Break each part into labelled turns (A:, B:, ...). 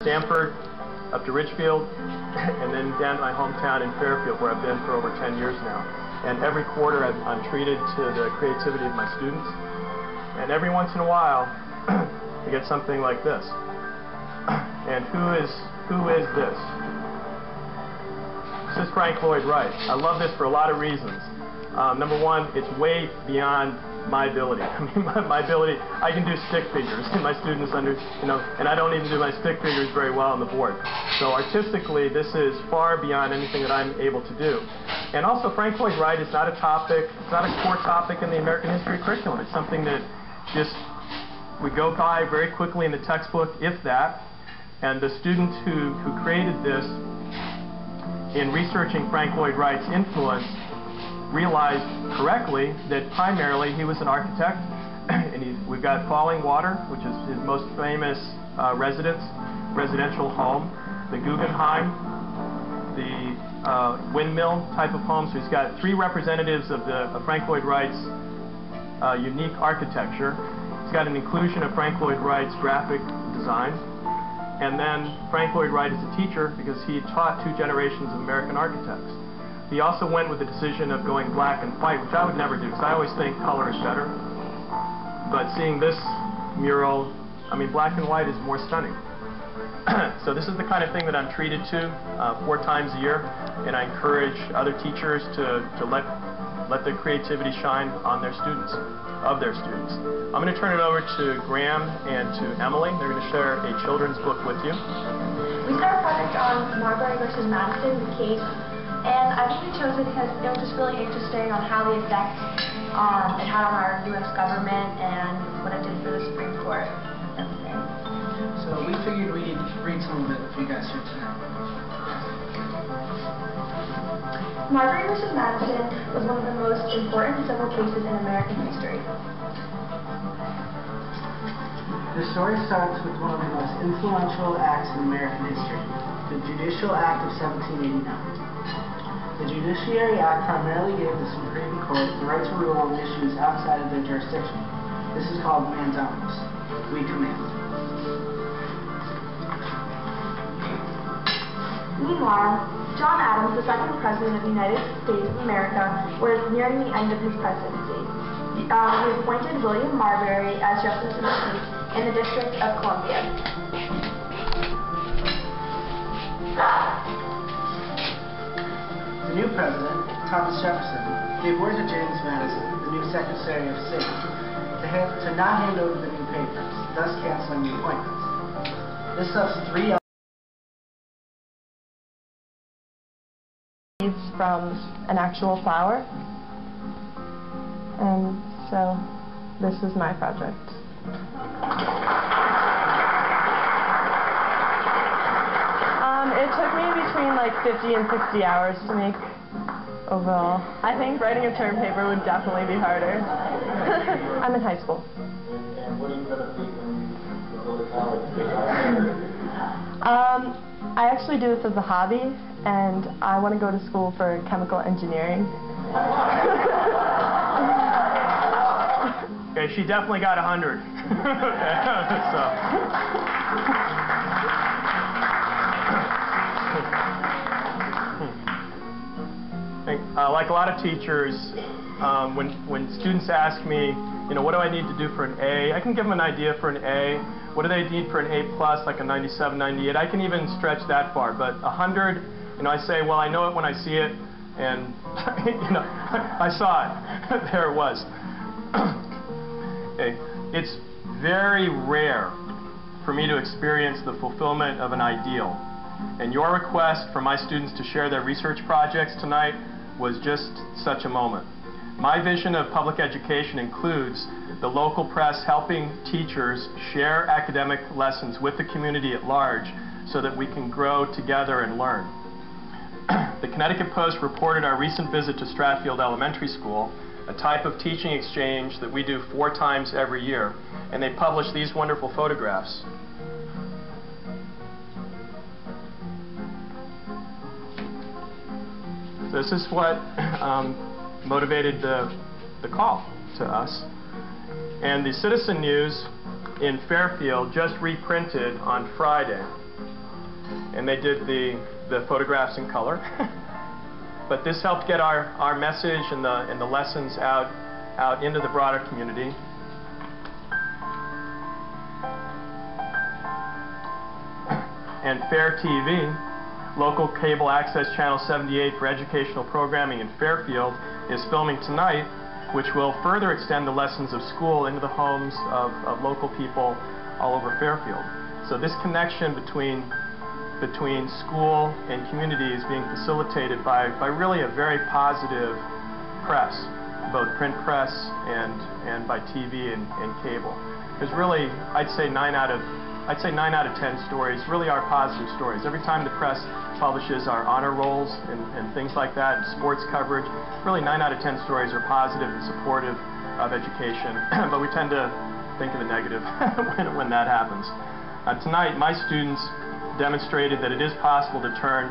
A: Stamford, up to Richfield, and then down to my hometown in Fairfield, where I've been for over 10 years now. And every quarter I'm treated to the creativity of my students. And every once in a while, I get something like this. And who is this? This is Frank Lloyd Wright. I love this for a lot of reasons. Number one, it's way beyond my ability. I mean, my ability, I can do stick figures, and my students and I don't even do my stick figures very well on the board. So artistically, this is far beyond anything that I'm able to do. And also, Frank Lloyd Wright is not a topic, it's not a core topic in the American history curriculum. It's something that just we go by very quickly in the textbook, if that. And the students who created this, in researching Frank Lloyd Wright's influence, realized correctly that primarily he was an architect. And we've got Falling Water, which is his most famous residential home, the Guggenheim, the windmill type of home. So he's got three representatives of Frank Lloyd Wright's unique architecture. He's got an inclusion of Frank Lloyd Wright's graphic designs. And then Frank Lloyd Wright is a teacher because he taught two generations of American architects. He also went with the decision of going black and white, which I would never do, because I always think color is better. But seeing this mural, I mean, black and white is more stunning. So this is the kind of thing that I'm treated to 4 times a year, and I encourage other teachers to let their creativity shine on their students, of their students. I'm going to turn it over to Graham and to Emily. They're going to share a children's book with you.
B: We started a project on Marbury versus Madison, the case. And I think we chose it because it was just really interesting on how the effect it had on our U.S. government and what it did for the Supreme Court and everything.
C: So we figured we'd read some of it for you guys here tonight.
B: Marbury versus Madison was one of the most important civil cases in American history.
C: The story starts with one of the most influential acts in American history, the Judicial Act of 1789. The Judiciary Act primarily gave the Supreme Court the right to rule on issues outside of their jurisdiction. This is called mandamus. We command.
B: Meanwhile, John Adams, the second President of the United States of America, was nearing the end of his presidency. He appointed William Marbury as Justice of the Peace in the District of Columbia.
C: The new president, Thomas Jefferson, gave word to James Madison, the new Secretary of State, to not hand over the new papers, thus canceling the appointments. This left 3
D: seeds from an actual flower, and so this is my project. It took me between like 50 and 60 hours to make overall. I think writing a term paper would definitely be harder. I'm in high school.
E: And what are you going to be when you go to college?
D: I actually do this as a hobby, and I want to go to school for chemical engineering.
A: Okay, she definitely got 100. Like a lot of teachers, when students ask me, what do I need to do for an A, I can give them an idea for an A. What do they need for an A+, like a 97, 98? I can even stretch that far. But 100, I say, well, I know it when I see it, and I saw it. There it was. Okay. It's very rare for me to experience the fulfillment of an ideal. And your request for my students to share their research projects tonight was just such a moment. My vision of public education includes the local press helping teachers share academic lessons with the community at large so that we can grow together and learn. The Connecticut Post reported our recent visit to Stratfield Elementary School, a type of teaching exchange that we do 4 times every year, and they published these wonderful photographs. This is what motivated the call to us. And the Citizen News in Fairfield just reprinted on Friday and they did the photographs in color. But this helped get our message and the lessons out into the broader community. And Fair TV, local cable access channel 78 for educational programming in Fairfield, is filming tonight, which will further extend the lessons of school into the homes of local people all over Fairfield. So this connection between school and community is being facilitated by really a very positive press, both print press and by TV and cable. There's really, I'd say 9 out of 10 stories really are positive stories. Every time the press publishes our honor rolls and things like that, and sports coverage, really 9 out of 10 stories are positive and supportive of education, but we tend to think of the negative when that happens. Tonight, my students demonstrated that it is possible to turn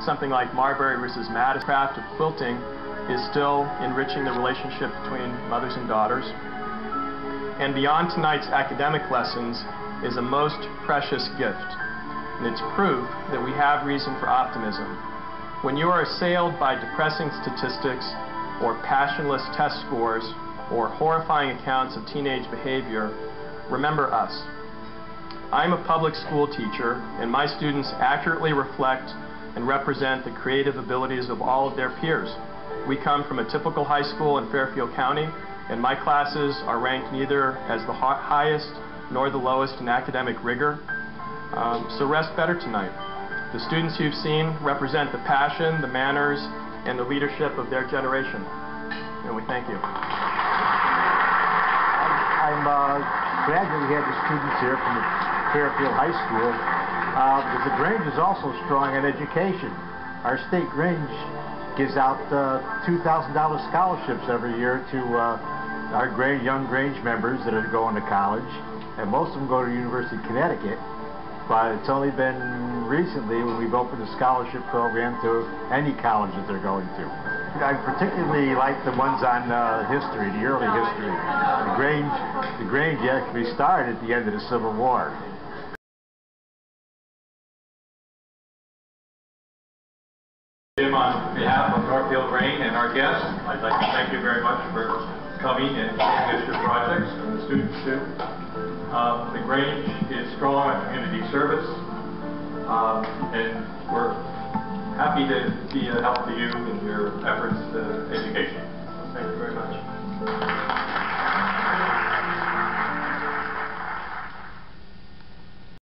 A: something like Marbury versus Madison. The craft of quilting is still enriching the relationship between mothers and daughters. And beyond tonight's academic lessons is a most precious gift, and it's proof that we have reason for optimism. When you are assailed by depressing statistics or passionless test scores or horrifying accounts of teenage behavior, remember us. I'm a public school teacher, and my students accurately reflect and represent the creative abilities of all of their peers. We come from a typical high school in Fairfield County, and my classes are ranked neither as the highest nor the lowest in academic rigor. So rest better tonight. The students you've seen represent the passion, the manners, and the leadership of their generation. And we thank you.
F: I'm glad that we had the students here from the Fairfield High School, because the Grange is also strong in education. Our state Grange gives out $2,000 scholarships every year to our young Grange members that are going to college, and most of them go to the University of Connecticut, but it's only been recently when we've opened a scholarship program to any college that they're going to. I particularly like the ones on history, the early history. The Grange actually started at the end of the Civil War.
G: On behalf of Northfield Grange and our guests, I'd like to thank you very much for coming and sharing this your projects, and the students too. The Grange is strong on community service, and we're happy to be a help to you in your efforts to education. Thank you very much.